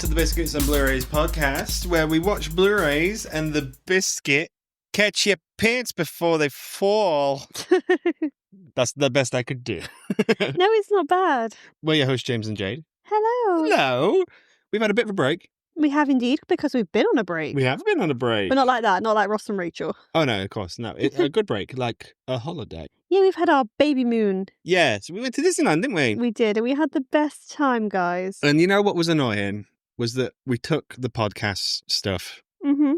to the Biscuits and Blurays podcast, where we watch Blu-rays and the biscuit catch your pants before they fall. That's the best I could do. No, it's not bad. We're your hosts, James and Jade. Hello. Hello. We've had a bit of a break. We have indeed, because we've been on a break. We have been on a break. But not like that, not like Ross and Rachel. Oh, no, of course. No, it's a good break, like a holiday. Yeah, we've had our baby moon. Yeah, so we went to Disneyland, didn't we? We did, and we had the best time, guys. And you know what was annoying? Was that we took the podcast stuff Mm-hmm.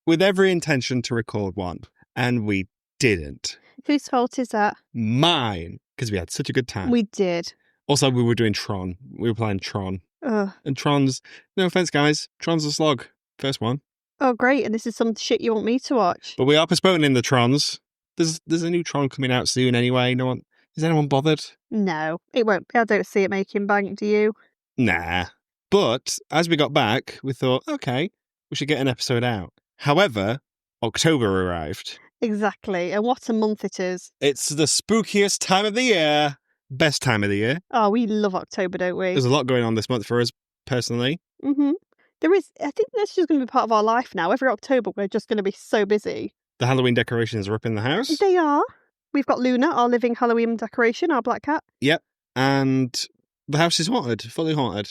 with every intention to record one, and we didn't. Whose fault is that? Mine, because we had such a good time. We did. Also, we were doing Tron. We were playing Tron. Ugh. And Tron's, no offense, guys, Tron's a slog. First one. Oh, great, and this is some shit you want me to watch. But we are postponing the Trons. There's a new Tron coming out soon anyway. No one, is anyone bothered? No, it won't. I don't see it making bank, do you? Nah. But as we got back, we thought, okay, we should get an episode out. However, October arrived. Exactly, and what a month it is. It's the spookiest time of the year. Best time of the year. Oh, we love October, don't we? There's a lot going on this month for us, personally. Mm-hmm. There is, I think that's just going to be part of our life now. Every October, we're just going to be so busy. The Halloween decorations are up in the house. They are. We've got Luna, our living Halloween decoration, our black cat. Yep. And the house is haunted, fully haunted.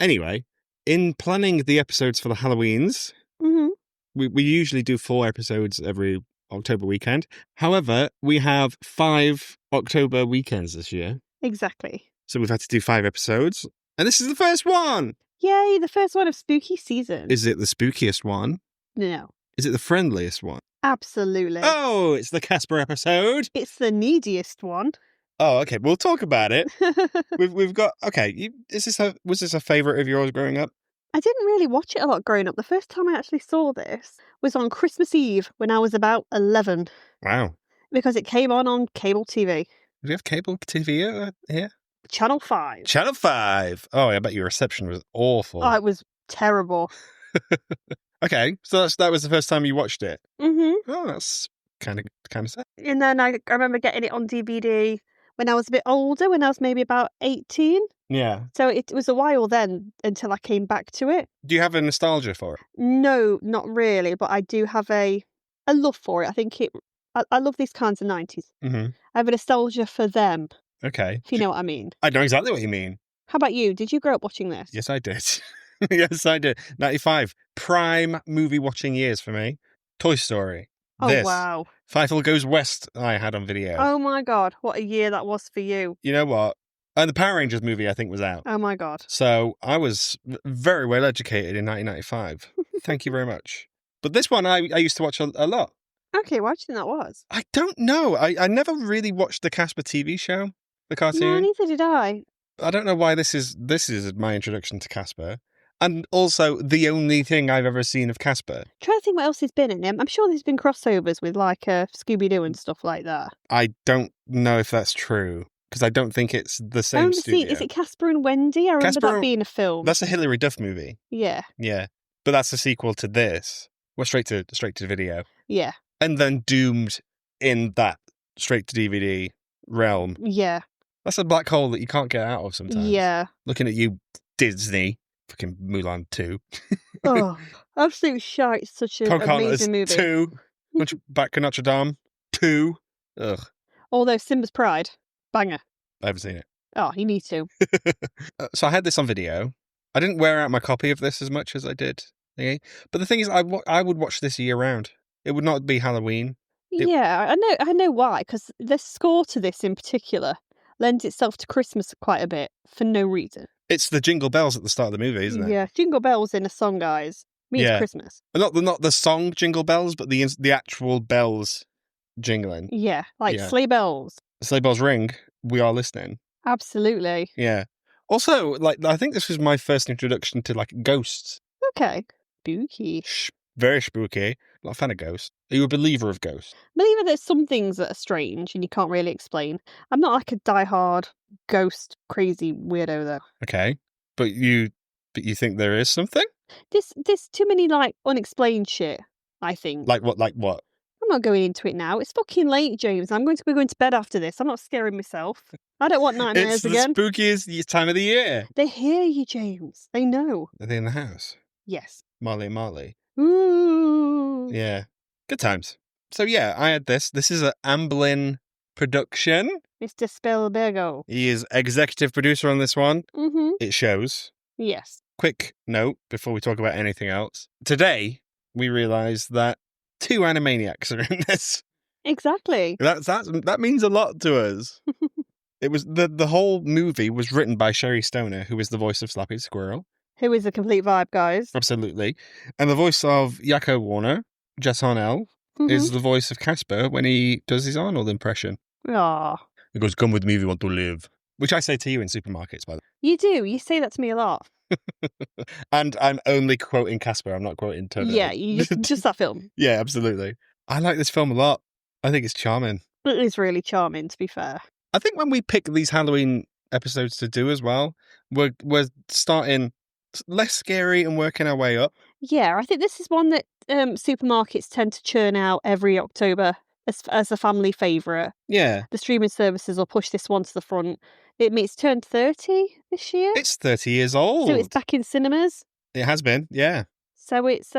Anyway, in planning the episodes for the Halloweens, Mm-hmm. we usually do 4 episodes every October weekend. However, we have 5 October weekends this year. Exactly. So we've had to do 5 episodes. And this is the first one. Yay, the first one of spooky season. Is it the spookiest one? No. Is it the friendliest one? Absolutely. Oh, it's the Casper episode. It's the neediest one. Oh, okay. We'll talk about it. We've got, okay. Was this a favourite of yours growing up? I didn't really watch it a lot growing up. The first time I actually saw this was on Christmas Eve when I was about 11. Wow. Because it came on cable TV. Do we have cable TV here? Channel 5. Channel 5. Oh, I bet your reception was awful. Oh, it was terrible. Okay, so that was the first time you watched it. Mm-hmm. Oh, that's kind of sad. And then I remember getting it on DVD when I was a bit older, when I was maybe about 18. Yeah. So it was a while then until I came back to it. Do you have a nostalgia for it? No, not really, but I do have a love for it. I think I love these kinds of 90s. Mm-hmm. I have a nostalgia for them, Okay. if you know what I mean. I know exactly what you mean. How about you? Did you grow up watching this? Yes, I did. Yes, I did. 95. Prime movie watching years for me. Toy Story. Oh, This. wow. Fievel Goes West I had on video. Oh, my God. What a year that was for you. You know what? And the Power Rangers movie, I think, was out. Oh, my God. So I was very well educated in 1995. Thank you very much. But this one I used to watch a lot. Okay, why do you think that was? I don't know. I never really watched the Casper TV show, the No, cartoon. neither did I. I don't know why this is my introduction to Casper. And also the only thing I've ever seen of Casper. Trying to think what else he's been in. I'm sure there's been crossovers with like Scooby-Doo and stuff like that. I don't know if that's true, because I don't think it's the same studio. Is it Casper and Wendy? I remember Casper that and- being a film. That's a Hilary Duff movie. Yeah, Yeah. But that's a sequel to this. Well, straight to video. yeah, And then doomed in that straight to DVD realm. yeah, That's a black hole that you can't get out of sometimes. yeah. Looking at you, Disney. Fucking Mulan 2. Oh, absolute shite. It's such an Pocahontas amazing movie. 2. Back to Notre Dame 2. Ugh. Although Simba's Pride, banger. I haven't seen it. Oh, you need to. So I had this on video. I didn't wear out my copy of this as much as I did. Okay? But the thing is, I would watch this year round. It would not be Halloween. Yeah, I know why, because the score to this in particular lends itself to Christmas quite a bit for no reason. It's the jingle bells at the start of the movie, isn't it? Yeah, Jingle Bells in a song, guys, means Yeah. Christmas. Not the song Jingle Bells, but the actual bells jingling. Yeah, like Yeah. sleigh bells. Sleigh bells ring. We are listening. Absolutely. Yeah. Also, like, I think this was my first introduction to like ghosts. Okay. Spooky. Very spooky. Not a fan of ghosts. Are you a believer of ghosts? Believe it, there's some things that are strange and you can't really explain. I'm not like a diehard ghost crazy weirdo though. Okay, but you think there is something? There's too many like unexplained shit, I think. Like what? Like what? I'm not going into it now. It's fucking late, James. I'm going to be going to bed after this. I'm not scaring myself. I don't want nightmares It's the again. spookiest time of the year. They hear you, James. They know. Are they in the house? Yes. Marley and Marley. Ooh. Yeah. Good times. So yeah, I had this. This is an Amblin production. Mr. Spielbergo. He is executive producer on this one. Mm-hmm. It shows. Yes. Quick note before we talk about anything else. Today, we realised that 2 Animaniacs are in this. Exactly. That means a lot to us. It was the whole movie was written by Sherry Stoner, who is the voice of Slappy Squirrel. Who is a complete vibe, guys. Absolutely. And the voice of Yakko Warner, Jess Harnell, is the voice of Casper when he does his Arnold impression. Aww. He goes, "Come with me if you want to live." Which I say to you in supermarkets, by the You do. You say that to me a lot. way. And I'm only quoting Casper. I'm not quoting Toto. Yeah, you just that film. Yeah, absolutely. I like this film a lot. I think it's charming. It is really charming, to be fair. I think when we pick these Halloween episodes to do as well, we're starting less scary and working our way up. Yeah, I think this is one that supermarkets tend to churn out every October as a family favourite. Yeah. The streaming services will push this one to the front. It's turned 30 this year. It's 30 years old. So it's back in cinemas. It has been, yeah. So it's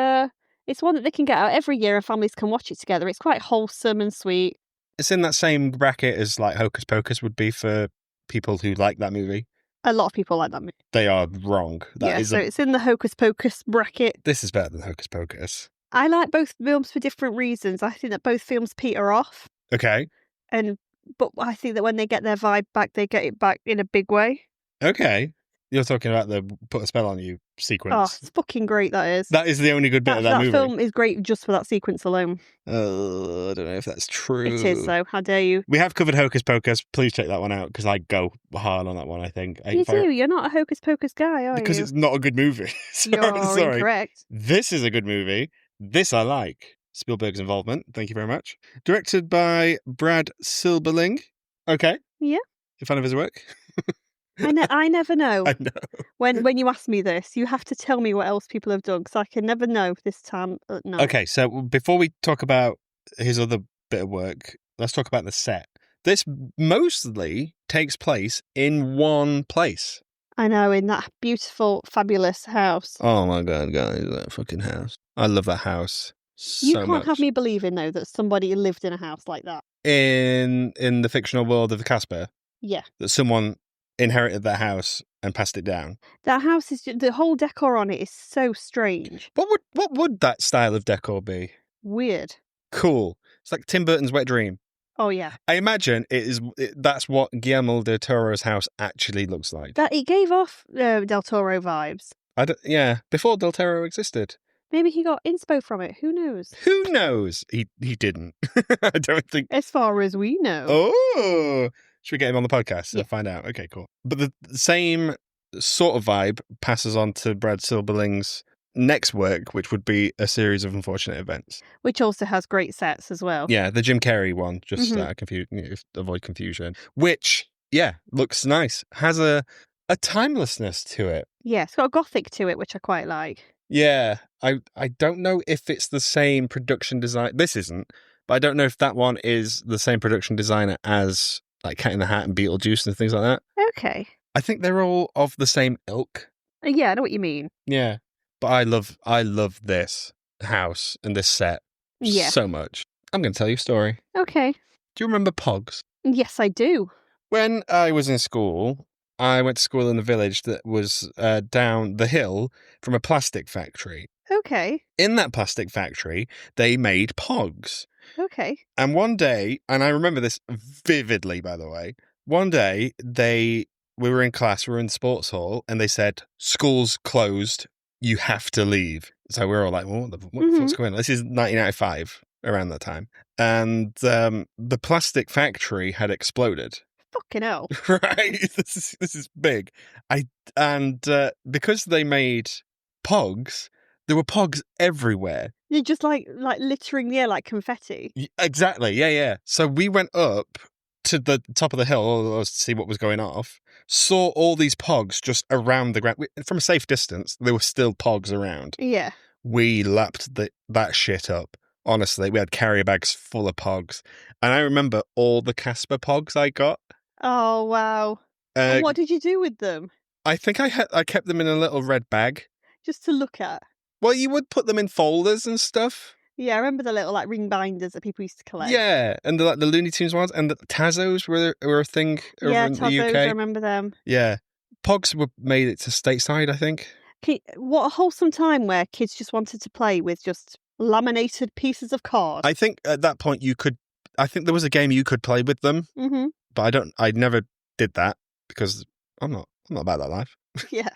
one that they can get out every year and families can watch it together. It's quite wholesome and sweet. It's in that same bracket as like Hocus Pocus would be for people who like that movie. A lot of people like that movie. They are wrong. It's in the Hocus Pocus bracket. This is better than Hocus Pocus. I like both films for different reasons. I think that both films peter off. Okay. But I think that when they get their vibe back, they get it back in a big way. Okay. You're talking about the Put a Spell on You sequence. Oh, it's fucking great, that is. That is the only good bit of that movie. That film is great just for that sequence alone. I don't know if that's true. It is, though. How dare you? We have covered Hocus Pocus. Please check that one out, because I go hard on that one, I think. You do? You're not a Hocus Pocus guy, are you? Because it's not a good movie. You're incorrect. This is a good movie. This I like. Spielberg's involvement. Thank you very much. Directed by Brad Silberling. Okay. Yeah. You a fan of his work? I never know. I know. When you ask me this, you have to tell me what else people have done, because I can never know this time. No. Okay, so before we talk about his other bit of work, let's talk about the set. This mostly takes place in one place. I know, in that beautiful, fabulous house. Oh my God, guys, that fucking house. I love that house so You can't much. have me believing, though, that somebody lived in a house like that. In the fictional world of Casper, Yeah. that someone inherited that house and passed it down. That house is the whole decor on it is so strange. What would that style of decor be? Weird. Cool. It's like Tim Burton's Wet Dream. Oh yeah. I imagine that's what Guillermo del Toro's house actually looks like. That it gave off Del Toro vibes. Before Del Toro existed. Maybe he got inspo from it. Who knows? Who knows? He didn't. I don't think. As far as we know. Oh, should we get him on the podcast Yeah. and find out? Okay, cool. But the same sort of vibe passes on to Brad Silberling's next work, which would be A Series of Unfortunate Events. Which also has great sets as well. Yeah, the Jim Carrey one, just avoid confusion. Which, yeah, looks nice. Has a timelessness to it. Yeah, it's got a gothic to it, which I quite like. Yeah, I don't know if it's the same production design. This isn't, but I don't know if that one is the same production designer as like Cat in the Hat and Beetlejuice and things like that. Okay. I think they're all of the same ilk. Yeah, I know what you mean. Yeah, but I love this house and this set so much. I'm going to tell you a story. Okay. Do you remember Pogs? Yes, I do. When I was in school, I went to school in the village that was down the hill from a plastic factory. Okay. In that plastic factory, they made Pogs. Okay. And one day, and I remember this vividly, by the way, one day we were in class, we were in sports hall, and they said, "School's closed, you have to leave." So we were all like, well, what's going on? This is 1995, around that time. And the plastic factory had exploded. Fucking hell. Right? This is big. Because they made Pogs, there were Pogs everywhere. You're just like littering the air like confetti. Exactly. Yeah. So we went up to the top of the hill to see what was going off, saw all these Pogs just around the ground. From a safe distance, there were still Pogs around. Yeah. We lapped that shit up Honestly, we had carrier bags full of pogs. And I remember all the Casper pogs I got. Oh, wow. Uh, And what did you do with them? I think I kept them in a little red bag. Just to look at? Well, you would put them in folders and stuff. Yeah, I remember the little like ring binders that people used to collect. Yeah, and the Looney Tunes ones, and the Tazos were a thing over in the Tazos, UK. I remember them. Yeah. Pogs were made it to stateside, I think. What a wholesome time where kids just wanted to play with just laminated pieces of card. I think at that point I think there was a game you could play with them, Mm-hmm. but I never did that because I'm not about that life. Yeah.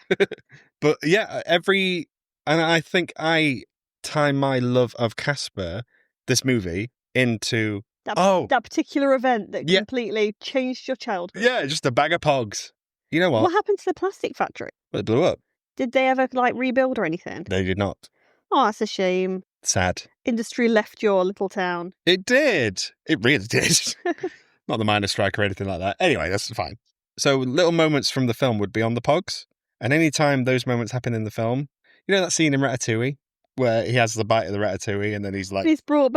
But yeah, and I think I tie my love of Casper, this movie, into that particular event that Yeah. completely changed your childhood. Yeah, just a bag of pogs. You know what? What happened to the plastic factory? Well, it blew up. Did they ever like rebuild or anything? They did not. Oh, that's a shame. Sad. Industry left your little town. It did. It really did. Not the miners' strike or anything like that. Anyway, that's fine. So little moments from the film would be on the pogs. And any time those moments happen in the film, you know that scene in Ratatouille where he has the bite of the ratatouille and then he's like... You're just brought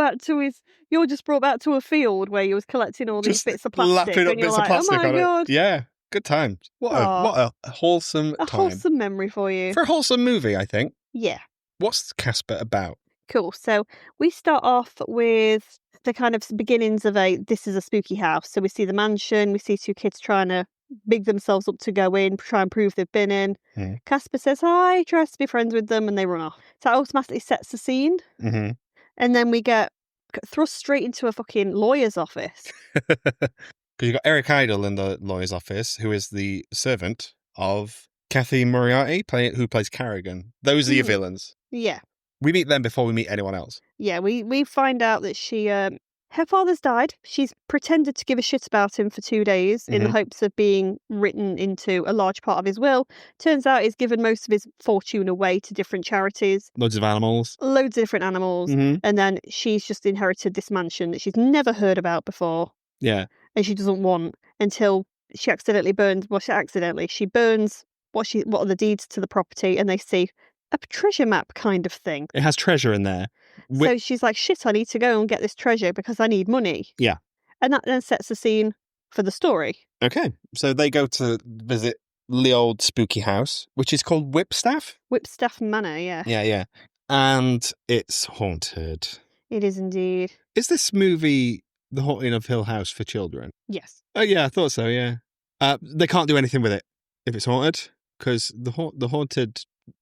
back to a field where you was collecting all these bits of plastic. lapping up and you're bits like, of plastic oh my on God. it. Yeah, good times. What a wholesome time. A wholesome memory for you. For a wholesome movie, I think. Yeah. What's Casper about? Cool. So we start off with the kind of beginnings of this is a spooky house. So we see the mansion, we see two kids trying to big themselves up to go in, try and prove they've been in. Mm-hmm. Casper says hi, tries to be friends with them, and they run off. So that automatically sets the scene. Mm-hmm. And then we get thrust straight into a fucking lawyer's office. Because you've got Eric Idle in the lawyer's office, who is the servant of Kathy Moriarty, who plays Carrigan. Those are your villains. Yeah. We meet them before we meet anyone else. Yeah, we find out that she, her father's died. She's pretended to give a shit about him for 2 days in the hopes of being written into a large part of his will. Turns out he's given most of his fortune away to different charities. Loads of animals. Loads of different animals. Mm-hmm. And then she's just inherited this mansion that she's never heard about before. Yeah. And she doesn't want until she accidentally burns, she burns what are the deeds to the property, and they see a treasure map kind of thing. It has treasure in there. So she's like, shit, I need to go and get this treasure because I need money. Yeah. And that then sets the scene for the story. Okay. So they go to visit the old spooky house, which is called Whipstaff? Whipstaff Manor, yeah. Yeah. And it's haunted. It is indeed. Is this movie The Haunting of Hill House for children? Yes. Oh, yeah, I thought so, yeah. They can't do anything with it if it's haunted, because the haunted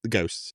ghosts.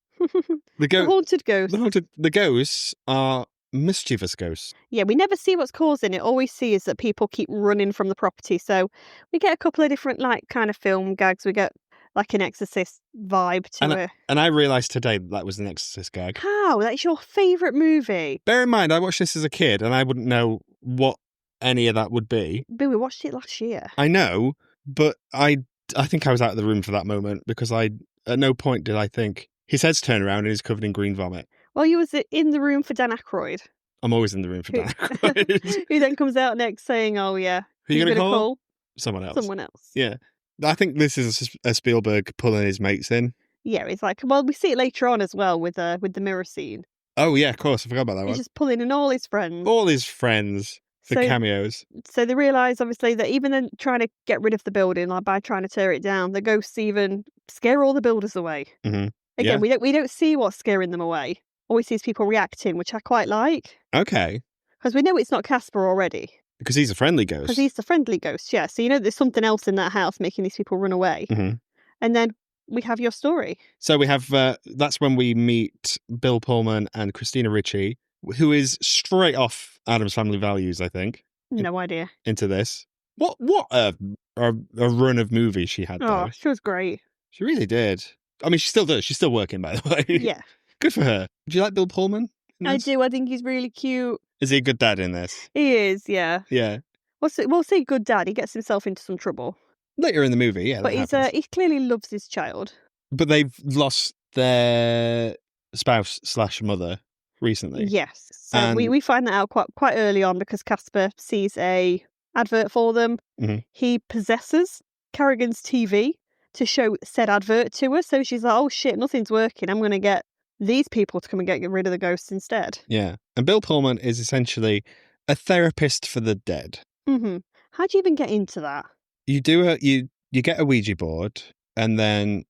The haunted ghosts. The ghosts are mischievous ghosts. Yeah, we never see what's causing it. All we see is that people keep running from the property. So we get a couple of different kind of film gags. We get like an Exorcist vibe to it. And I realised today that was an Exorcist gag. How? That's your favourite movie. Bear in mind, I watched this as a kid and I wouldn't know what any of that would be. But we watched it last year. I know, but I think I was out of the room for that moment because at no point did I think his head's turned around and he's covered in green vomit. Well, you was in the room for Dan Aykroyd. I'm always in the room for Dan Aykroyd. Who then comes out next saying, oh yeah, who are you going to call? Someone else. Someone else. Yeah. I think this is a Spielberg pulling his mates in. Yeah, it's like, well, we see it later on as well with the mirror scene. Oh yeah, of course. I forgot about that one. He's just pulling in all his friends. All his friends for cameos. So they realise, obviously, that even then trying to get rid of the building, like by trying to tear it down, the ghosts even scare all the builders away. Mm-hmm. Again, we don't see what's scaring them away. All we see is people reacting, which I quite like. Okay. Because we know it's not Casper already. Because he's a friendly ghost. Because he's the friendly ghost, yeah. So you know there's something else in that house making these people run away. Mm-hmm. And then we have your story. So we have, that's when we meet Bill Pullman and Christina Ricci, who is straight off Addams Family Values, I think. No idea. Into this. What a run of movies she had, though. Oh, she was great. She really did. I mean, she still does. She's still working, by the way. Yeah. Good for her. Do you like Bill Pullman? I do. I think he's really cute. Is he a good dad in this? He is, yeah. Yeah. We'll say good dad. He gets himself into some trouble. Later in the movie, yeah. But he clearly loves his child. But they've lost their spouse/mother recently. Yes. So we find that out quite early on because Casper sees a advert for them. Mm-hmm. He possesses Carrigan's TV to show said advert to her. So she's like, oh shit, nothing's working. I'm going to get these people to come and get rid of the ghosts instead. Yeah. And Bill Pullman is essentially a therapist for the dead. Mm-hmm. How do you even get into that? You get a Ouija board, and then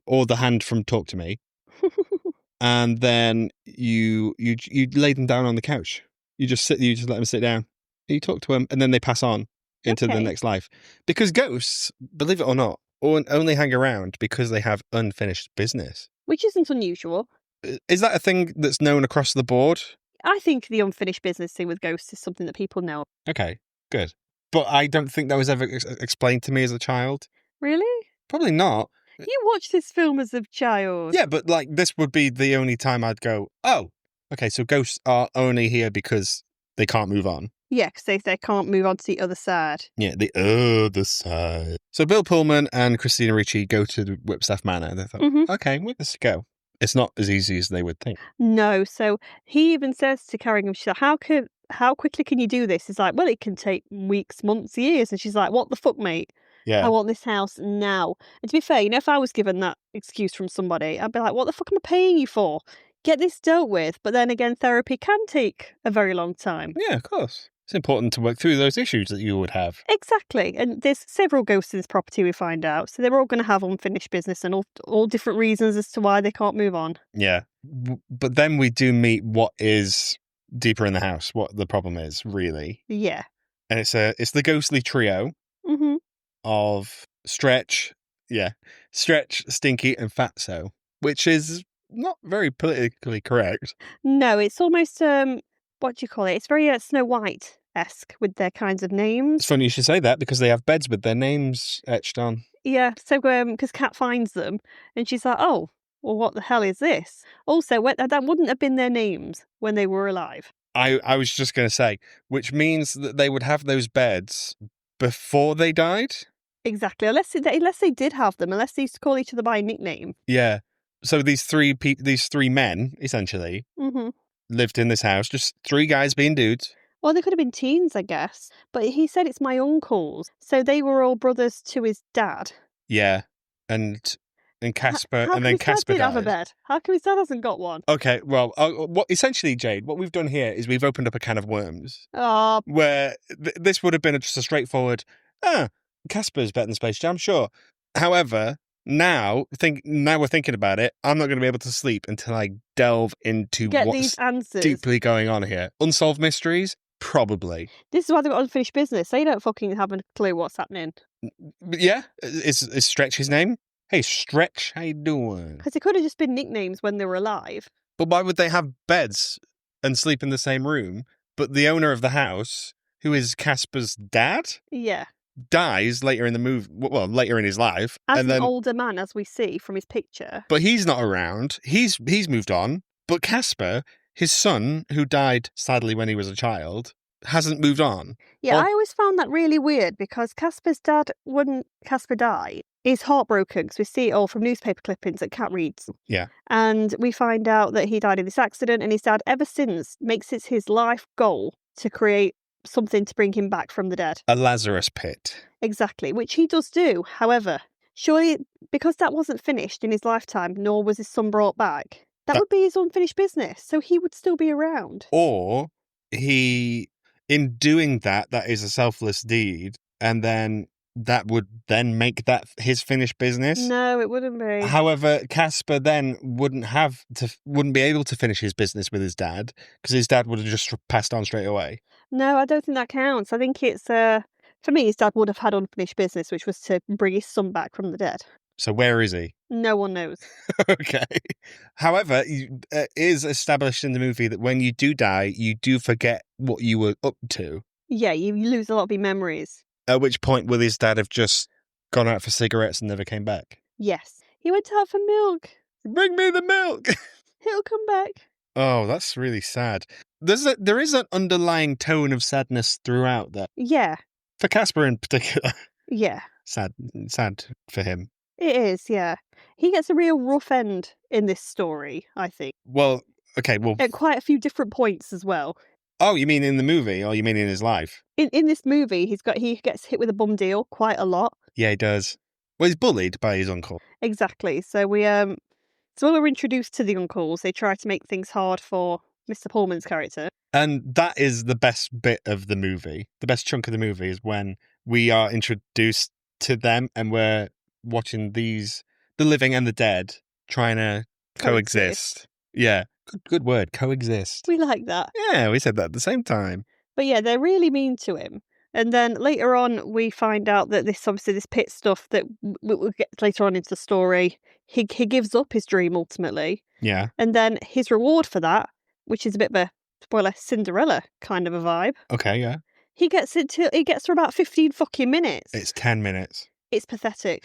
or the hand from Talk to Me, and then you lay them down on the couch. You just let them sit down. You talk to them, and then they pass on into the next life. Because ghosts, believe it or not, only hang around because they have unfinished business. Which isn't unusual. Is that a thing that's known across the board? I think the unfinished business thing with ghosts is something that people know. Okay, good. But I don't think that was ever explained to me as a child. Really? Probably not. You watched this film as a child. Yeah, but like this would be the only time I'd go, oh, okay, so ghosts are only here because they can't move on. Yeah, because they can't move on to the other side. Yeah, the other side. So Bill Pullman and Christina Ricci go to the Whipstaff Manor, and they thought, okay, where does it go? It's not as easy as they would think. No, so he even says to Carringham, she's like, how quickly can you do this? He's like, well, it can take weeks, months, years. And she's like, what the fuck, mate? Yeah. I want this house now. And to be fair, if I was given that excuse from somebody, I'd be like, what the fuck am I paying you for? Get this dealt with. But then again, therapy can take a very long time. Yeah, of course. It's important to work through those issues that you would have. Exactly. And there's several ghosts in this property, we find out. So they're all going to have unfinished business and all different reasons as to why they can't move on. Yeah. But then we do meet what is deeper in the house, what the problem is, really. Yeah. And it's the ghostly trio of Stretch, Stinky, and Fatso, which is not very politically correct. No, it's almost, what do you call it? It's very Snow White-esque with their kinds of names. It's funny you should say that because they have beds with their names etched on. Yeah, so because Kat finds them and she's like, oh, well, what the hell is this? Also, that wouldn't have been their names when they were alive. I was just going to say, which means that they would have those beds before they died? Exactly, unless they did have them, unless they used to call each other by a nickname. Yeah. So these three men, essentially, lived in this house, just three guys being dudes. Well, they could have been teens, I guess. But he said it's my uncles. So they were all brothers to his dad. Yeah. And Casper, How and then Casper did died. have a bed? How come his dad hasn't got one? Okay, well, essentially, Jade, what we've done here is we've opened up a can of worms. Oh. Where this would have been just a straightforward, Casper's better than Space Jam, sure. However, now we're thinking about it, I'm not going to be able to sleep until I delve into what's these answers. Deeply going on here. Unsolved mysteries? Probably. This is why they've got unfinished business. They don't fucking have a clue what's happening. Yeah? Is Stretch his name? Hey, Stretch, how you doing? Because it could have just been nicknames when they were alive. But why would they have beds and sleep in the same room? But the owner of the house, who is Casper's dad, dies later in the movie. Well, later in his life, as an older man, as we see from his picture. But he's not around. He's moved on. But Casper, his son, who died sadly when he was a child, hasn't moved on. Yeah, I always found that really weird because Casper's dad, when Casper died, is heartbroken because we see it all from newspaper clippings that Kat reads. Yeah. And we find out that he died in this accident, and his dad, ever since, makes it his life goal to create something to bring him back from the dead. A Lazarus pit. Exactly, which he does do. However, surely, because that wasn't finished in his lifetime, nor was his son brought back, that would be his unfinished business, so he would still be around. Or he, in doing that is a selfless deed, and then that would then make that his finished business. No, it wouldn't be. However, Casper then wouldn't be able to finish his business with his dad because his dad would have just passed on straight away. No, I don't think that counts. I think it's for me, his dad would have had unfinished business, which was to bring his son back from the dead. So where is he? No one knows. Okay. However, it is established in the movie that when you do die, you do forget what you were up to. Yeah, you lose a lot of your memories. At which point will his dad have just gone out for cigarettes and never came back? Yes. He went out for milk. Bring me the milk! He'll come back. Oh, that's really sad. There is an underlying tone of sadness throughout that. Yeah. For Casper in particular. Yeah. Sad for him. It is, yeah. He gets a real rough end in this story, I think. Well, okay, at quite a few different points as well. Oh, you mean in the movie, or you mean in his life? In this movie, he gets hit with a bum deal quite a lot. Yeah, he does. Well, he's bullied by his uncle. Exactly. So So when we're introduced to the uncles, they try to make things hard for Mr. Pullman's character. And that is the best bit of the movie. The best chunk of the movie is when we are introduced to them and we're watching the living and the dead, trying to coexist. Yeah, good word, coexist. We like that. Yeah, we said that at the same time. But yeah, they're really mean to him. And then later on, we find out that this pit stuff that we'll get later on into the story, he gives up his dream ultimately. Yeah. And then his reward for that, which is a bit of a, spoiler, Cinderella kind of a vibe. Okay, yeah. He gets for about 15 fucking minutes. It's 10 minutes. It's pathetic.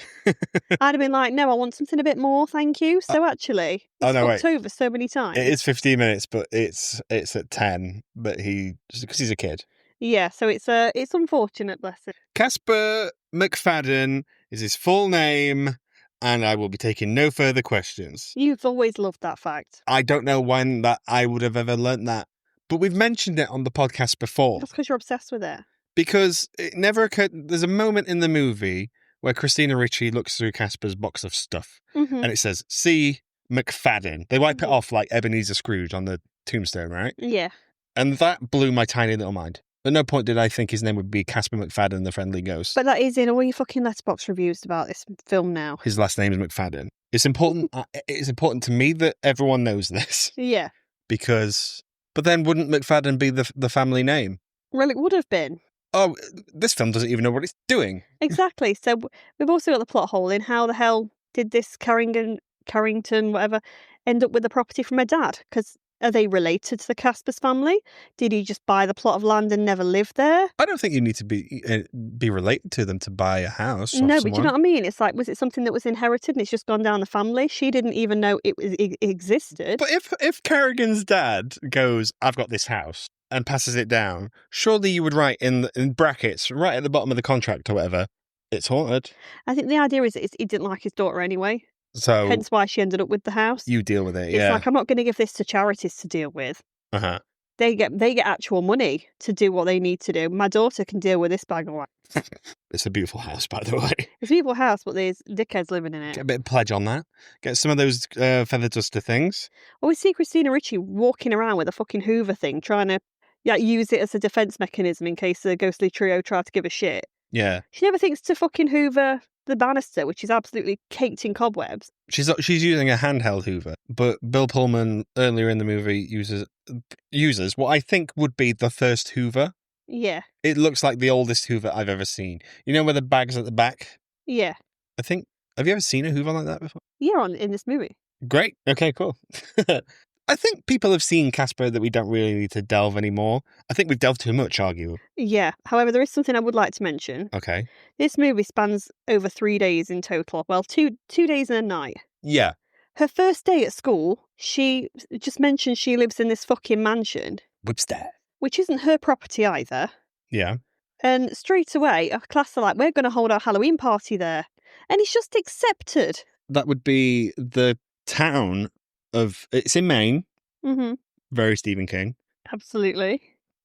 I'd have been like, no, I want something a bit more, thank you. So actually, it's fucked over so many times. It is 15 minutes, but it's at 10, but because he's a kid. Yeah, so it's unfortunate, bless him. Casper McFadden is his full name, and I will be taking no further questions. You've always loved that fact. I don't know when that I would have ever learnt that, but we've mentioned it on the podcast before. That's because you're obsessed with it. Because it never occurred. There's a moment in the movie where Christina Ricci looks through Casper's box of stuff, and it says, C. McFadden. They wipe it off like Ebenezer Scrooge on the tombstone, right? Yeah. And that blew my tiny little mind. At no point did I think his name would be Casper McFadden, the Friendly Ghost. But that is in all your fucking Letterboxd reviews about this film now. His last name is McFadden. It's important. It's important to me that everyone knows this. Yeah. But then wouldn't McFadden be the family name? Well, it would have been. Oh, this film doesn't even know what it's doing. Exactly. So we've also got the plot hole in how the hell did this Carrington, whatever, end up with the property from her dad? Because are they related to the Casper's family? Did he just buy the plot of land and never live there? I don't think you need to be related to them to buy a house. No, but do you know what I mean? It's like, was it something that was inherited and it's just gone down the family? She didn't even know it existed. But if Carrigan's dad goes, I've got this house, and passes it down, surely you would write in brackets, right at the bottom of the contract or whatever, it's haunted. I think the idea is he didn't like his daughter anyway. So hence why she ended up with the house. You deal with it, It's like, I'm not going to give this to charities to deal with. Uh-huh. They get actual money to do what they need to do. My daughter can deal with this bag of wax. It's a beautiful house, by the way. It's a beautiful house, but there's dickheads living in it. Get a bit of pledge on that. Get some of those feather duster things. Well, we see Christina Ricci walking around with a fucking Hoover thing, trying to use it as a defense mechanism in case the ghostly trio try to give a shit. Yeah. She never thinks to fucking Hoover the banister, which is absolutely caked in cobwebs. She's using a handheld Hoover, but Bill Pullman earlier in the movie uses what I think would be the first Hoover. Yeah. It looks like the oldest Hoover I've ever seen. You know where the bag's at the back? Yeah. Have you ever seen a Hoover like that before? Yeah, in this movie. Great. Okay, cool. I think people have seen Casper that we don't really need to delve anymore. I think we've delved too much, arguably. Yeah. However, there is something I would like to mention. Okay. This movie spans over 3 days in total. Well, two days and a night. Yeah. Her first day at school, she just mentioned she lives in this fucking mansion. Whipstaff. Which isn't her property either. Yeah. And straight away, our class are like, we're going to hold our Halloween party there. And it's just accepted. That would be the town of... It's in Maine. Mm-hmm. Very Stephen King. Absolutely.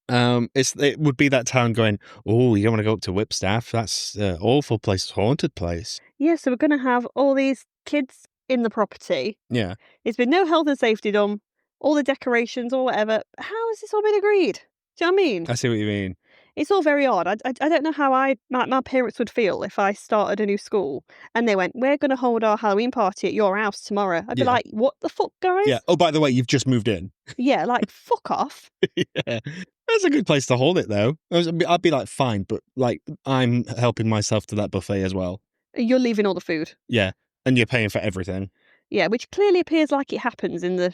It would be that town going, oh, you don't want to go up to Whipstaff. That's an awful place, haunted place. Yeah, so we're going to have all these kids in the property. Yeah. There's been no health and safety done. All the decorations or whatever. How has this all been agreed? Do you know what I mean? I see what you mean. It's all very odd. I don't know how my parents would feel if I started a new school and they went, we're going to hold our Halloween party at your house tomorrow. I'd be like, what the fuck, guys? Yeah. Oh, by the way, you've just moved in. Yeah, like, fuck off. Yeah. That's a good place to hold it, though. I'd be like, fine, but like, I'm helping myself to that buffet as well. You're leaving all the food. Yeah. And you're paying for everything. Yeah, which clearly appears like it happens in the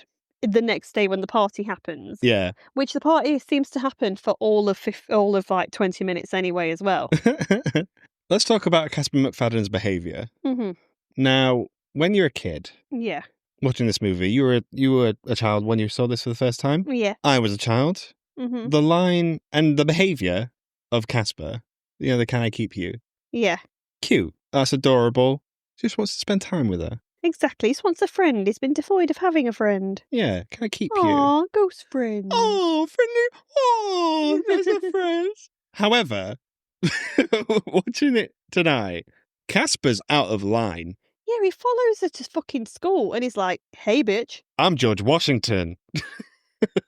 next day when the party happens. Yeah. Which the party seems to happen for all of like 20 minutes anyway as well. Let's talk about Casper McFadden's behaviour. Mm-hmm. Now, when you're a kid, yeah, watching this movie, you were a child when you saw this for the first time. Yeah, I was a child. Mm-hmm. The line and the behaviour of Casper, the "Can I keep you?" Yeah, cute. That's adorable. Just wants to spend time with her. Exactly. He just wants a friend. He's been devoid of having a friend. Yeah, can I keep you? Aw, ghost friend. Oh, friendly. Oh, there's a friend. However, watching it tonight, Casper's out of line. Yeah, Yeah, he follows her to fucking school and he's like, hey, bitch. I'm George Washington.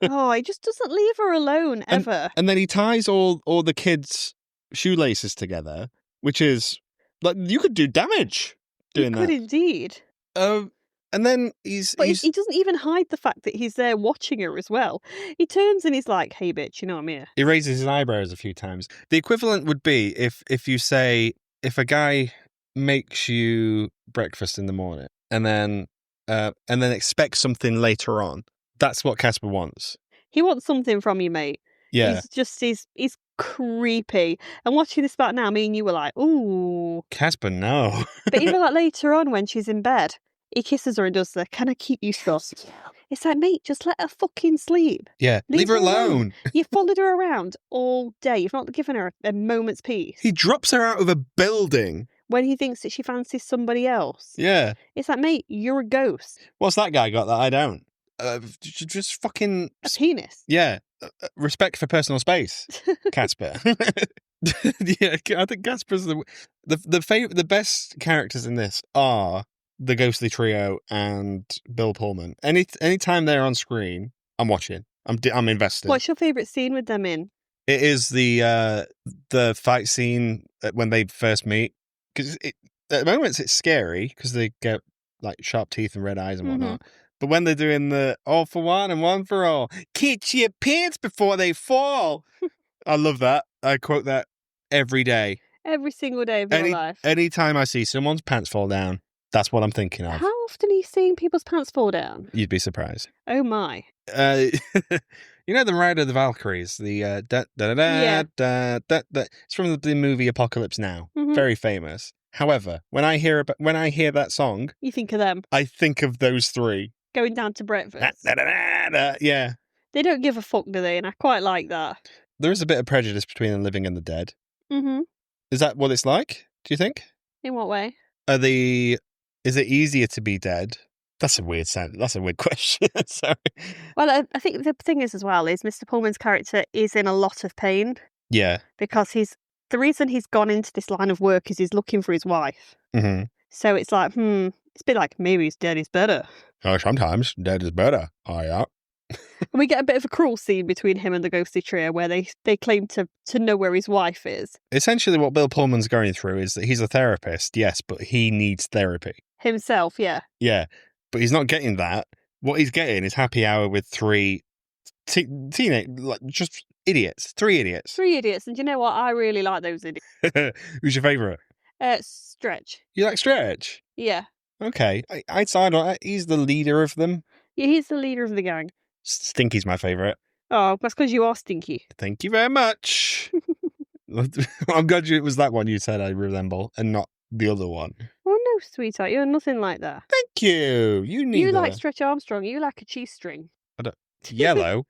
Oh, he just doesn't leave her alone ever. And then he ties all the kids' shoelaces together, which is like you could do damage doing You could that. indeed. And then he doesn't even hide the fact that he's there watching her as well. He turns and he's like, hey, bitch, you know I'm here. He raises his eyebrows a few times. The equivalent would be if you say, if a guy makes you breakfast in the morning and then expects something later on. That's what Casper wants. He wants something from you, mate. Yeah. He's creepy. And watching this back now, me and you were like, ooh. Casper, no. But even like later on when she's in bed, he kisses her and does the, can I keep you soft? It's like, mate, just let her fucking sleep. Yeah, leave her alone. You followed her around all day. You've not given her a moment's peace. He drops her out of a building. When he thinks that she fancies somebody else. Yeah. It's like, mate, you're a ghost. What's that guy got that I don't? Just fucking... A penis. Yeah. Respect for personal space, Casper. Yeah, I think Casper's the best characters in this are the ghostly trio and Bill Pullman. Anytime they're on screen, I'm watching. I'm invested. What's your favourite scene with them in? It is the fight scene when they first meet. Because at moments it's scary because they get like sharp teeth and red eyes and whatnot. But when they're doing the all for one and one for all, catch your pants before they fall. I love that. I quote that every day. Every single day of your life. Anytime I see someone's pants fall down, that's what I'm thinking of. How often are you seeing people's pants fall down? You'd be surprised. Oh my. You know the Ride of the Valkyries, the da da da da da da da. It's from the movie Apocalypse Now. Very famous. However, when I hear that song, you think of them. I think of those three going down to breakfast. Da, da, da, da, yeah. They don't give a fuck, do they? And I quite like that. There is a bit of prejudice between the living and the dead. Mm-hmm. Is that what it's like? Do you think? In what way? Is it easier to be dead? That's a weird question. Sorry. Well, I think the thing is as well is Mr. Pullman's character is in a lot of pain. Yeah. Because the reason he's gone into this line of work is he's looking for his wife. Mm-hmm. So it's like, it's a bit like maybe his dead is better. Oh, sometimes dead is better. Oh, yeah. And we get a bit of a cruel scene between him and the ghostly trio where they claim to know where his wife is. Essentially what Bill Pullman's going through is that he's a therapist, yes, but he needs therapy. Himself, yeah. Yeah, but he's not getting that. What he's getting is happy hour with three teenage, like, just idiots. 3 idiots. 3 idiots, and do you know what? I really like those idiots. Who's your favourite? Stretch. You like Stretch? Yeah. Okay, I'd side on that. He's the leader of them. Yeah, he's the leader of the gang. Stinky's my favourite. Oh, that's because you are stinky. Thank you very much. I'm glad it was that one you said I resemble and not the other one. Oh, no, sweetheart. You're nothing like that. Thank you. You like Stretch Armstrong. You like a cheese string. Yellow.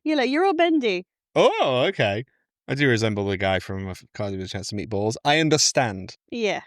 Yellow. You're all bendy. Oh, okay. I do resemble the guy from Can't Give a Chance to Meet Balls. I understand. Yeah.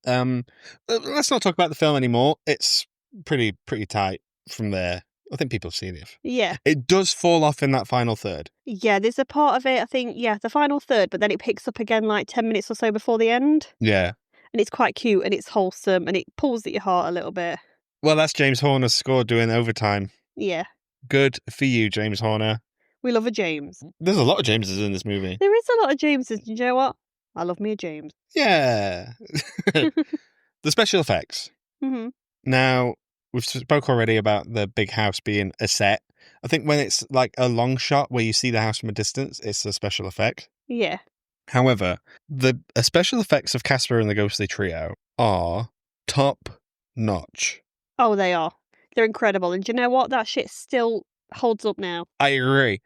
Let's not talk about the film anymore. It's pretty tight from there. I think people have seen it. Yeah. It does fall off in that final third. Yeah, there's a part of it, I think, the final third, but then it picks up again like 10 minutes or so before the end. Yeah. And it's quite cute and it's wholesome and it pulls at your heart a little bit. Well, that's James Horner's score doing overtime. Yeah. Good for you, James Horner. We love a James. There's a lot of Jameses in this movie. There is a lot of Jameses. You know what? I love me a James. Yeah. The special effects. Mm-hmm. Now, we've spoke already about the big house being a set. I think when it's like a long shot where you see the house from a distance, it's a special effect. Yeah. However, the special effects of Casper and the Ghostly Trio are top notch. Oh, they are. They're incredible. And do you know what? That shit still holds up now. I agree.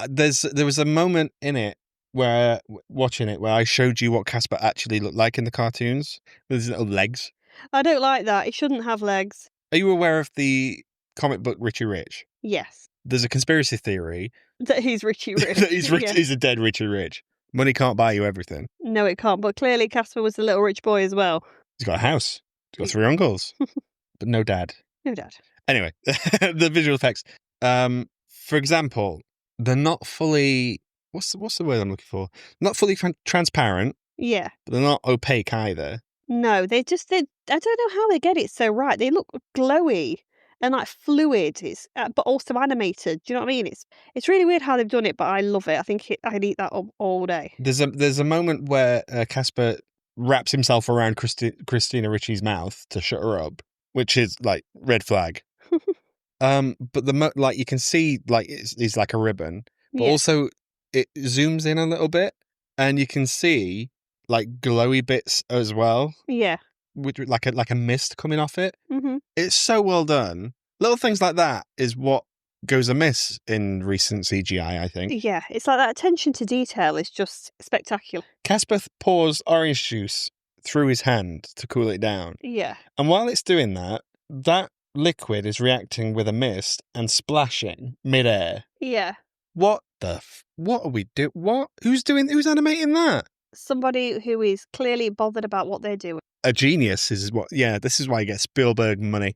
There was a moment in it where, watching it, where I showed you what Casper actually looked like in the cartoons. With his little legs. I don't like that. He shouldn't have legs. Are you aware of the comic book Richie Rich? Yes. There's a conspiracy theory that he's Richie Rich. that he's rich. Yeah. He's a dead Richie Rich. Money can't buy you everything. No, it can't. But clearly Casper was a little rich boy as well. He's got a house. He's got 3 uncles. But no dad. No dad. Anyway, the visual effects. For example, they're not fully... What's the word I'm looking for? Not fully transparent. Yeah. But they're not opaque either. No, I don't know how they get it so right. They look glowy and like fluid. It's but also animated. Do you know what I mean? It's really weird how they've done it, but I love it. I think I'd eat that all day. There's a moment where Casper wraps himself around Christina Ricci's mouth to shut her up, which is like red flag. But like you can see like it's like a ribbon, but Yeah. also it zooms in a little bit, and you can see like glowy bits as well, Yeah. with like a mist coming off it. Mhm. It's so well done. Little things like that is what goes amiss in recent CGI, I think. Yeah, it's like that attention to detail is just spectacular. Casper pours orange juice through his hand to cool it down. Yeah. And while it's doing that, that liquid is reacting with a mist and splashing midair. Yeah. What what are we doing? What? Who's animating that? Somebody who is clearly bothered about what they're doing. A genius is what, yeah, this is why he gets Spielberg money.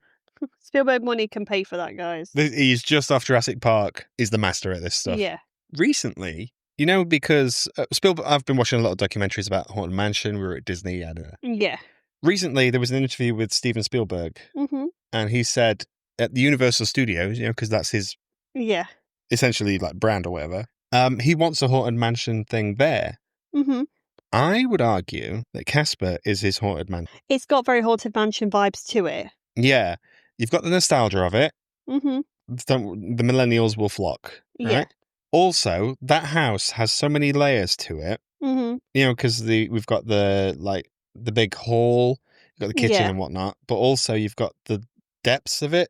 Spielberg money can pay for that, guys. He's just off Jurassic Park. He's the master at this stuff. Yeah. Recently, because Spielberg, I've been watching a lot of documentaries about Haunted Mansion. We were at Disney. Yeah. Recently, there was an interview with Steven Spielberg, and he said at the Universal Studios, because that's his essentially like brand or whatever. He wants a Haunted Mansion thing there. I would argue that Casper is his Haunted Mansion. It's got very Haunted Mansion vibes to it. Yeah, you've got the nostalgia of it. The millennials will flock. Right? Yeah. Also, that house has so many layers to it. Because we've got the big hall, you've got the kitchen and whatnot, but also you've got the depths of it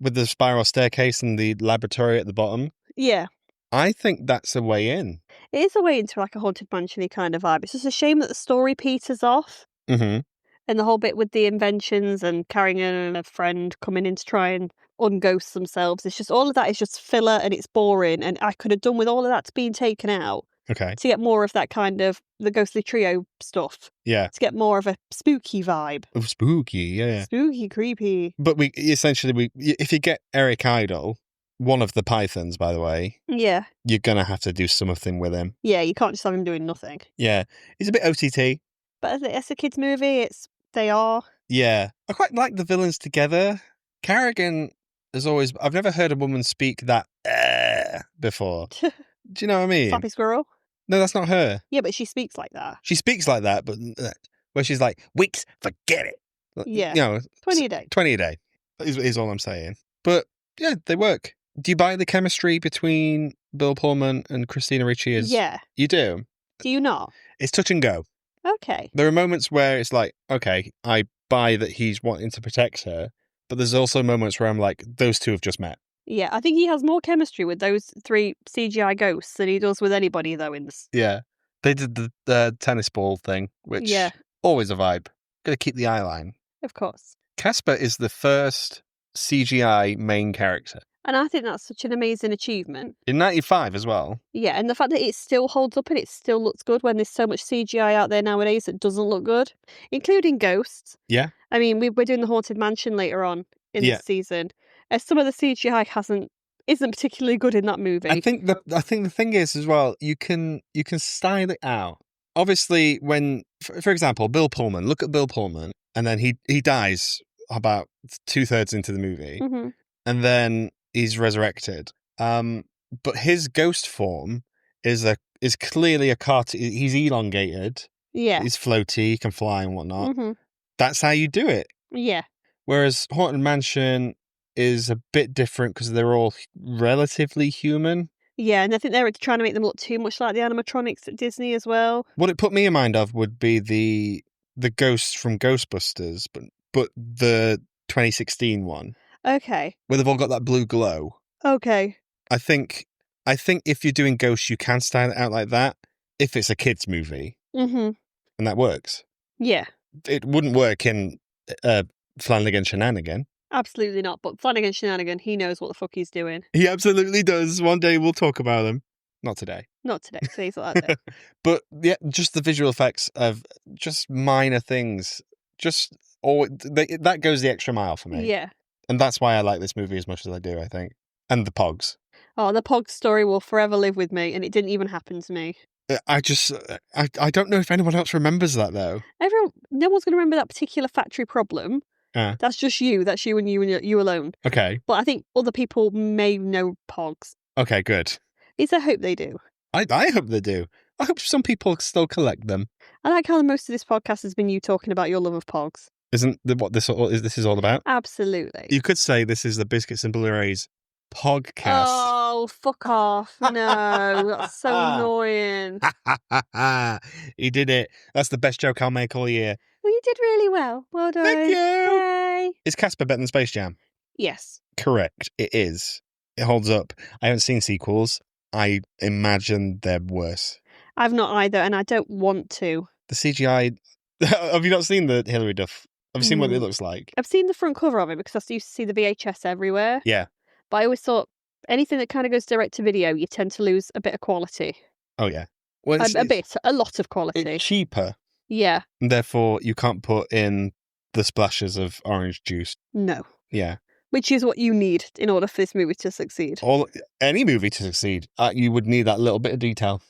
with the spiral staircase and the laboratory at the bottom. Yeah. I think that's a way in. It is a way into like a Haunted Mansion-y kind of vibe. It's just a shame that the story peters off. And the whole bit with the inventions and carrying in a friend coming in to try and unghost themselves. It's just all of that is just filler and it's boring. And I could have done with all of that being taken out. Okay. To get more of that kind of the ghostly trio stuff. Yeah. To get more of a spooky vibe. Oh, spooky, yeah. Spooky, creepy. But if you get Eric Idle, one of the Pythons, by the way, you're gonna have to do something with him. Yeah, you can't just have him doing nothing. Yeah, he's a bit OTT. But as a kids' movie, they are. Yeah, I quite like the villains together. Carrigan is always. I've never heard a woman speak that before. Do you know what I mean? Flappy Squirrel. No, that's not her. Yeah, but she speaks like that. She speaks like that, but where she's like, "Weeks, forget it." Yeah, 20 a day. 20 a day is all I'm saying. But yeah, they work. Do you buy the chemistry between Bill Pullman and Christina Ricci? Yeah. You do? Do you not? It's touch and go. Okay. There are moments where it's like, okay, I buy that he's wanting to protect her, but there's also moments where I'm like, those two have just met. Yeah, I think he has more chemistry with those 3 CGI ghosts than he does with anybody, though, in this. Yeah. They did the tennis ball thing, which always a vibe. Gotta keep the eye line. Of course. Casper is the first CGI main character. And I think that's such an amazing achievement. In 95 as well. Yeah, and the fact that it still holds up and it still looks good when there's so much CGI out there nowadays that doesn't look good, including ghosts. Yeah. I mean, we're doing the Haunted Mansion later on in this season. Some of the CGI isn't particularly good in that movie. I think the thing is as well, you can style it out. Obviously, when, for example, Bill Pullman, look at Bill Pullman, and then he dies about 2/3 into the movie, and then he's resurrected. But his ghost form is clearly a cartoon. He's elongated. Yeah. He's floaty, he can fly and whatnot. That's how you do it. Yeah. Whereas Haunted Mansion is a bit different because they're all relatively human. Yeah, and I think they're trying to make them look too much like the animatronics at Disney as well. What it put me in mind of would be the ghosts from Ghostbusters, but the 2016 one. Okay. Where they've all got that blue glow. Okay. I think if you're doing ghosts, you can style it out like that if it's a kids' movie. And that works. Yeah. It wouldn't work in Flanagan Shenanigan. Absolutely not. But Flanagan Shenanigan, he knows what the fuck he's doing. He absolutely does. One day we'll talk about him. Not today. Not today. Today's not that day. But yeah, just the visual effects of just minor things. That goes the extra mile for me. Yeah. And that's why I like this movie as much as I do, I think. And the Pogs. Oh, the Pogs story will forever live with me, and it didn't even happen to me. I don't know if anyone else remembers that though. No one's going to remember that particular factory problem. That's just you. That's you and you alone. Okay. But I think other people may know Pogs. Okay, good. At least I hope they do. I hope they do. I hope some people still collect them. I like how most of this podcast has been you talking about your love of Pogs. Isn't what this is all about? Absolutely. You could say this is the Biscuits and Blurays podcast. Oh, fuck off. No, that's so annoying. He did it. That's the best joke I'll make all year. Well, you did really well. Well done. Thank you. Yay. Is Casper better than Space Jam? Yes. Correct. It is. It holds up. I haven't seen sequels. I imagine they're worse. I've not either, and I don't want to. The CGI... Have you not seen the Hilary Duff? Have you seen what it looks like? I've seen the front cover of it because I used to see the VHS everywhere. Yeah. But I always thought anything that kind of goes direct to video, you tend to lose a bit of quality. Oh, yeah. Well, a lot of quality. It's cheaper. Yeah. And therefore, you can't put in the splashes of orange juice. No. Yeah. Which is what you need in order for this movie to succeed. Any movie to succeed, you would need that little bit of detail.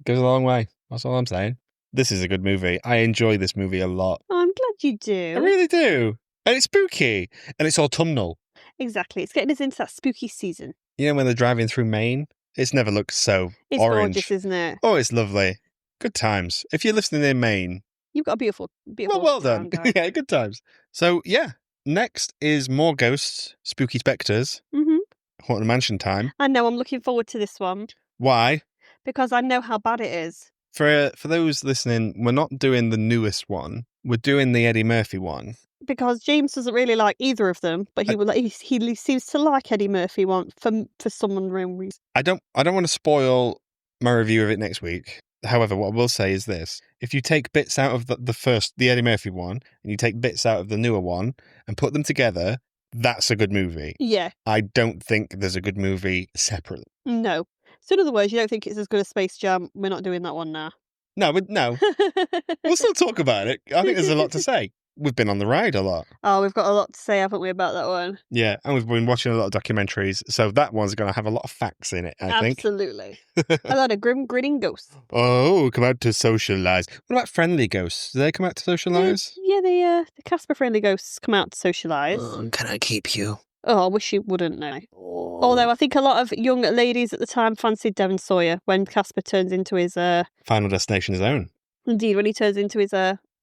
Goes a long way. That's all I'm saying. This is a good movie. I enjoy this movie a lot. Oh, I'm glad you do. I really do. And it's spooky. And it's autumnal. Exactly. It's getting us into that spooky season. You know when they're driving through Maine? It's never looked so it's orange. It's gorgeous, isn't it? Oh, it's lovely. Good times. If you're listening in Maine... You've got a beautiful well done. Yeah, good times. So, yeah. Next is more ghosts, spooky spectres. Mm-hmm. Haunted Mansion time. I know. I'm looking forward to this one. Why? Because I know how bad it is. For those listening, we're not doing the newest one. We're doing the Eddie Murphy one. Because James doesn't really like either of them, but he seems to like Eddie Murphy one for some unknown reason. I don't want to spoil my review of it next week. However, what I will say is this. If you take bits out of the Eddie Murphy one, and you take bits out of the newer one, and put them together, that's a good movie. Yeah. I don't think there's a good movie separately. No. So in other words, you don't think it's as good as Space Jam? We're not doing that one now. No. We'll still talk about it. I think there's a lot to say. We've been on the ride a lot. Oh, we've got a lot to say, haven't we, about that one? Yeah, and we've been watching a lot of documentaries, so that one's going to have a lot of facts in it, I think. Absolutely. A lot of grim, grinning ghosts. Oh, come out to socialise. What about friendly ghosts? Do they come out to socialise? Yeah, the Casper friendly ghosts come out to socialise. Can I keep you? Oh, I wish you wouldn't, no. Oh. Although I think a lot of young ladies at the time fancied Devon Sawyer when Casper turns into his... Final Destination Zone. Indeed, when he turns into his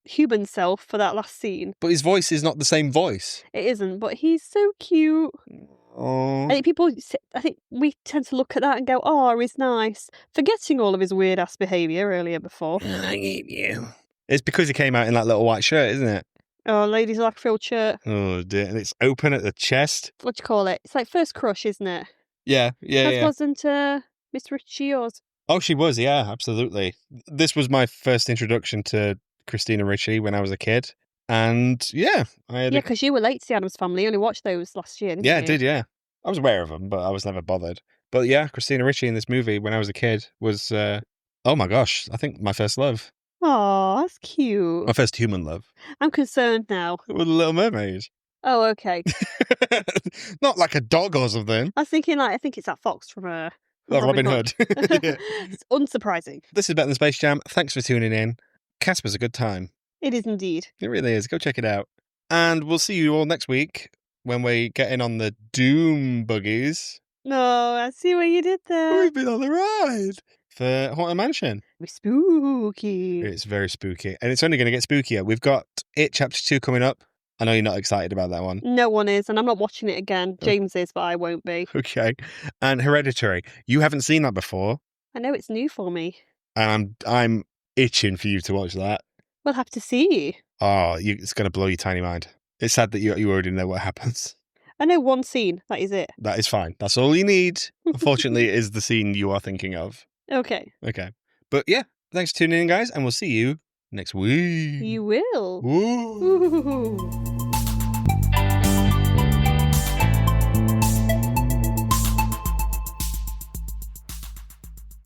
human self for that last scene. But his voice is not the same voice. It isn't, but he's so cute. Oh. I think we tend to look at that and go, oh, he's nice, forgetting all of his weird-ass behaviour earlier before. I hate you. It's because he came out in that little white shirt, isn't it? Oh, ladies like frilled shirt. Oh, dear. And it's open at the chest. What do you call it? It's like First Crush, isn't it? Yeah. That wasn't Miss Ritchie yours? Oh, she was, yeah, absolutely. This was my first introduction to Christina Ricci when I was a kid. And, yeah. Because you were late to the Addams Family. You only watched those last year, didn't you? Yeah, I did, yeah. I was aware of them, but I was never bothered. But, yeah, Christina Ricci in this movie when I was a kid was, oh my gosh, I think my first love. Oh, that's cute. My first human love. I'm concerned now. With a Little Mermaid. Oh, okay. Not like a dog or something. I was thinking, I think it's that fox from Robin Hood. Yeah. It's unsurprising. This is Better Than Space Jam. Thanks for tuning in. Casper's a good time. It is indeed. It really is. Go check it out. And we'll see you all next week when we get in on the Doom buggies. No, I see what you did there. We've been on the ride for Haunted Mansion. It's spooky. It's very spooky. And it's only going to get spookier. We've got It Chapter 2 coming up. I know you're not excited about that one. No one is, and I'm not watching it again. James is, but I won't be. Okay. And Hereditary. You haven't seen that before. I know it's new for me. And I'm itching for you to watch that. We'll have to see. Oh, it's going to blow your tiny mind. It's sad that you already know what happens. I know one scene. That is it. That is fine. That's all you need. Unfortunately, it is the scene you are thinking of. Okay. But yeah, thanks for tuning in, guys, and we'll see you next week. You will. Woo. Ooh.